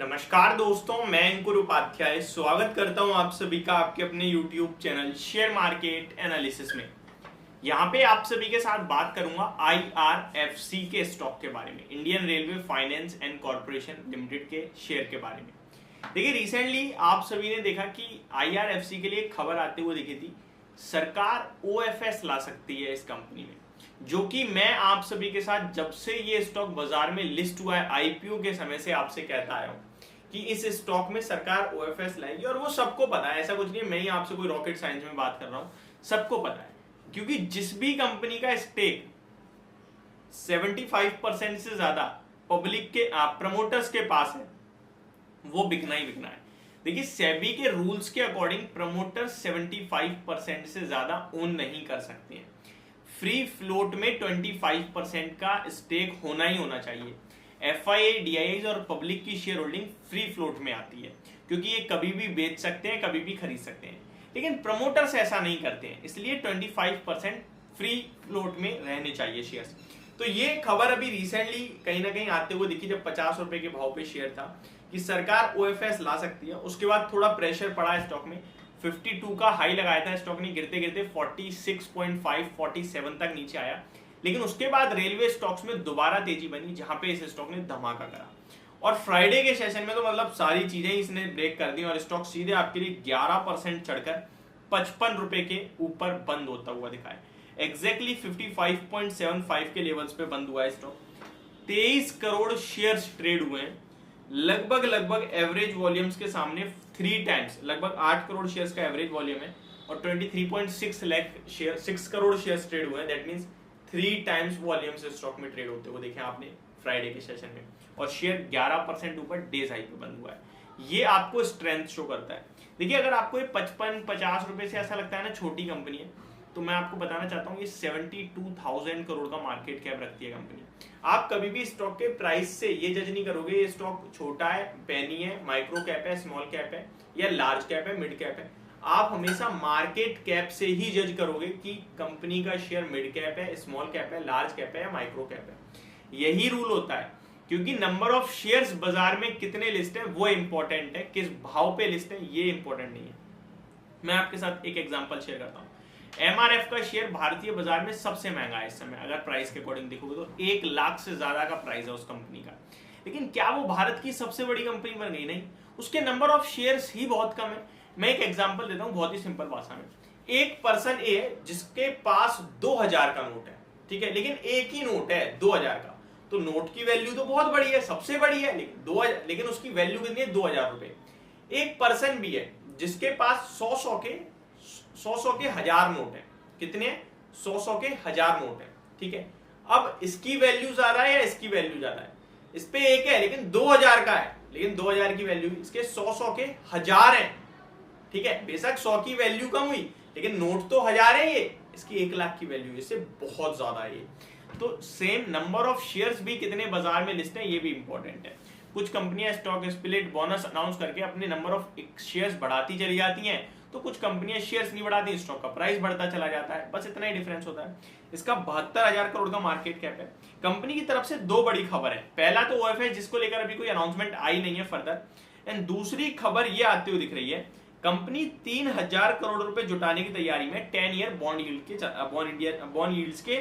नमस्कार दोस्तों, मैं अंकुर उपाध्याय स्वागत करता हूं आप सभी का आपके अपने YouTube channel share market analysis में। यहां पे आप सभी के साथ बात करूंगा IRFC के स्टॉक के बारे में, Indian railway finance and corporation limited के शेयर के बारे में। देखिए, रिसेंटली आप सभी ने देखा कि IRFC के लिए एक खबर आते हुए दिखी थी, सरकार OFS ला सकती है इस कंपनी में, जो कि मैं आप सभी के साथ जब से ये स्टॉक बाजार में लिस्ट हुआ है IPO के समय से आपसे कहता आया हूं कि इस स्टॉक में सरकार OFS लाएगी। और वो सबको पता है, ऐसा कुछ नहीं है, मैं ही आपसे कोई रॉकेट साइंस में बात कर रहा हूं, सबको पता है। क्योंकि जिस भी कंपनी का स्टेक 75% से ज्यादा पब्लिक के प्रमोटर्स के पास है, वो बिकना ही बिकना है। देखिए, सेबी के रूल्स के अकॉर्डिंग प्रमोटर्स 75% से ज्यादा ओन नहीं कर सकते हैं। फ्री फ्लोट में 25% का स्टेक होना ही होना चाहिए। FII, DIIs और पब्लिक की शेयर होल्डिंग फ्री फ्लोट में आती है, क्योंकि ये कभी भी बेच सकते हैं, कभी भी खरीद सकते हैं। लेकिन प्रमोटर्स ऐसा नहीं करते हैं, इसलिए 25% फ्री फ्लोट में रहने चाहिए शेयर्स। तो ये खबर अभी रिसेंटली कहीं ना कहीं आते हुए दिखी, जब 50 रुपए के भाव पे शेयर था कि सरकार OFS ला सकती है। उसके बाद थोड़ा प्रेशर पड़ा स्टॉक में, 52 का हाई लगाया था स्टॉक ने, गिरते गिरते 46.5 47 तक नीचे आया। लेकिन उसके बाद रेलवे स्टॉक्स में दोबारा तेजी बनी, जहां पे इस स्टॉक ने धमाका करा। और फ्राइडे के सेशन में तो मतलब सारी चीजें इसने ब्रेक कर दी और स्टॉक सीधे आपके लिए 11% चढ़कर 55 रुपए के ऊपर बंद होता हुआ दिखा है। एग्जैक्टली 55.75 के लेवल्स पे बंद हुआ है स्टॉक। 23 करोड़ शेयर्स ट्रेड हुए हैं, लगभग एवरेज वॉल्यूम्स के सामने 3 टाइम्स, लगभग 8 करोड़ शेयर्स का एवरेज वॉल्यूम है और 23.6 lakh share 6 crore shares trade हुए हैं। दैट मींस 3 टाइम्स वॉल्यूम से स्टॉक में ट्रेड होते हुए देखे आपने फ्राइडे के सेशन में, और शेयर 11% ऊपर डेज हाई पे बंद हुआ है। ये आपको स्ट्रेंथ शो करता है। देखिए, अगर आपको ये 55-50 रुपए से ऐसा लगता है ना छोटी कंपनी है, तो मैं आपको बताना चाहता हूँ ये 72,000 करोड़ का मार्केट कैप रखती है कंपनी। आप कभी भी स्टॉक के प्राइस से ये जज नहीं करोगे ये स्टॉक छोटा है, पेनी है, माइक्रो कैप है, स्मॉल कैप है या लार्ज कैप है, मिड कैप है। आप हमेशा मार्केट कैप से ही जज करोगे कि कंपनी का शेयर मिड कैप है, स्मॉल कैप है, लार्ज कैप है या माइक्रो कैप है। यही रूल होता है, क्योंकि नंबर ऑफ शेयर्स बाजार में कितने लिस्ट है वो इंपॉर्टेंट है, किस भाव पे लिस्ट है ये इंपॉर्टेंट नहीं है। मैं आपके साथ एक एग्जांपल शेयर करता हूं। MRF का शेयर भारतीय बाजार में सबसे महंगा है इस समय, अगर प्राइस के अकॉर्डिंग देखोगे तो 1 लाख से ज्यादा का प्राइस है उस कंपनी का। लेकिन क्या वो भारत की सबसे बड़ी कंपनी बन गई? नहीं, उसके नंबर ऑफ शेयर्स ही बहुत कम है। मैं एक एग्जांपल देता हूं बहुत ही सिंपल भाषा में। एक पर्सन ए है जिसके पास 2000 का नोट है, ठीक है, लेकिन एक ही नोट है 2000 का, तो नोट की वैल्यू तो बहुत बड़ी है, सबसे बड़ी है, लेकिन उसकी वैल्यू कितनी है? 2000 रुपए। एक पर्सन भी है जिसके पास 100 के 1000 नोट है। कितने? 100 के 1000 नोट है, ठीक है। अब इसकी वैल्यू ज्यादा है या इसकी वैल्यू ज्यादा है? इस पे एक है लेकिन 2000 का है, लेकिन 2000 की वैल्यू, इसके 100 के 1000 है, ठीक है। बेशक 100 की वैल्यू कम हुई, लेकिन नोट तो 1000 है, ये इसकी 1 लाख की वैल्यू, इससे बहुत ज्यादा है ये। तो सेम नंबर ऑफ शेयर्स भी कितने बाजार में लिस्ट है ये भी इंपॉर्टेंट है। कुछ कंपनियां स्टॉक स्प्लिट बोनस अनाउंस करके अपने नंबर ऑफ शेयर्स बढ़ाती चली जाती हैं, तो कुछ कंपनियां शेयर्स नहीं बढ़ाती, स्टॉक का प्राइस बढ़ता चला जाता है, बस इतना ही डिफरेंस होता है। इसका 72,000 करोड़ का मार्केट कैप है। कंपनी की तरफ से 2 बड़ी खबर है। पहला तो OFS, जिसको लेकर अभी कोई अनाउंसमेंट आई नहीं है फर्दर, एंड दूसरी खबर ये आती हुई दिख रही है, कंपनी 3000 करोड़ रुपए जुटाने की तैयारी में 10 ईयर बॉन्ड यील्ड्स के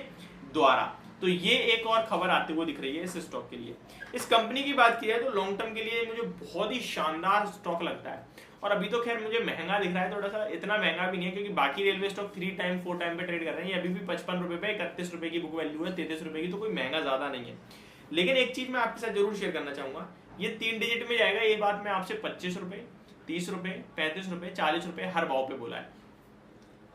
द्वारा। तो ये एक और खबर आते हुए दिख रही है इस स्टॉक के लिए। इस कंपनी की बात की है तो लॉन्ग टर्म के लिए मुझे बहुत ही शानदार स्टॉक लगता है। और अभी तो खैर मुझे महंगा दिख रहा है थोड़ा सा, इतना महंगा भी नहीं है, क्योंकि बाकी रेलवे स्टॉक 3 टाइम 4 टाइम पे ट्रेड कर रहे हैं। अभी भी 55 रुपए पे 31 रुपए की बुक वैल्यू है, 33 रुपए की, तो कोई महंगा ज्यादा नहीं है। लेकिन एक चीज मैं आपके साथ जरूर शेयर करना चाहूंगा, ये 3 डिजिट में जाएगा, ये बात मैं आपसे 25 रुपए, 30 रुपए, 35 रुपए, 40 रुपए हर भाव पे बोला है।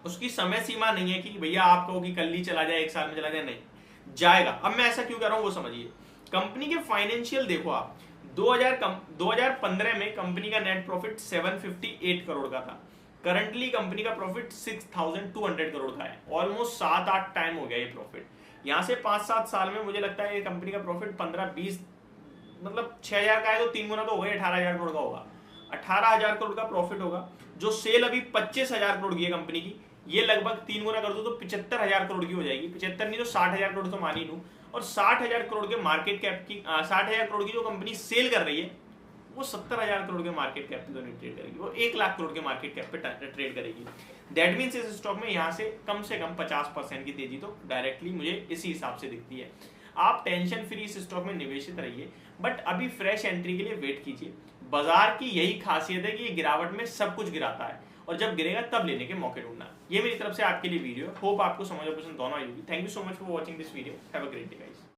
उसकी समय सीमा नहीं है कि भैया आप कहो कि कल ही चला जाए, 1 साल में चला जाए, नहीं जाएगा। अब मैं ऐसा क्यों कर रहा हूं वो समझिए। कंपनी के फाइनेंशियल देखो आप, 2015 में कंपनी का नेट प्रॉफिट 758 करोड़ का था। करंटली कंपनी का प्रॉफिट 6200 करोड़ का है। ऑलमोस्ट 7-8 टाइम हो गया ये प्रॉफिट। यहां से 5-7 साल में मुझे लगता है ये कंपनी का प्रॉफिट 15-20, मतलब 6000 का है तो 3 गुना तो होगा, 18,000 करोड़ का होगा। 18,000 करोड़ का प्रॉफिट होगा। जो सेल अभी 25,000 करोड़ की है कंपनी की, ये लगभग 3 गुना कर दो तो 75,000 करोड़ की हो जाएगी। 75 नहीं तो 60,000 करोड़ तो मान ही लूं। और 60,000 करोड़ के मार्केट कैप की 60,000 करोड़ की जो कंपनी सेल कर रही है, वो 70,000 करोड़ के मार्केट कैप पे तो नहीं ट्रेड करेगी, वो 1 लाख करोड़ के मार्केट कैप पे ट्रेड करेगी। दैट मीन्स इस स्टॉक में यहाँ से कम 50% की तेजी तो डायरेक्टली मुझे इसी हिसाब से दिखती है। आप टेंशन फ्री इस स्टॉक में निवेशित रहिए, बट अभी फ्रेश एंट्री के लिए वेट कीजिए। बाजार की यही खासियत है कि ये गिरावट में सब कुछ गिराता है, और जब गिरेगा तब लेने के मौके ढूंढना। ये मेरी तरफ से आपके लिए वीडियो, होप आपको समझ और पसंद दोनों आई होगी। Thank you so much for watching this video, have a great day guys.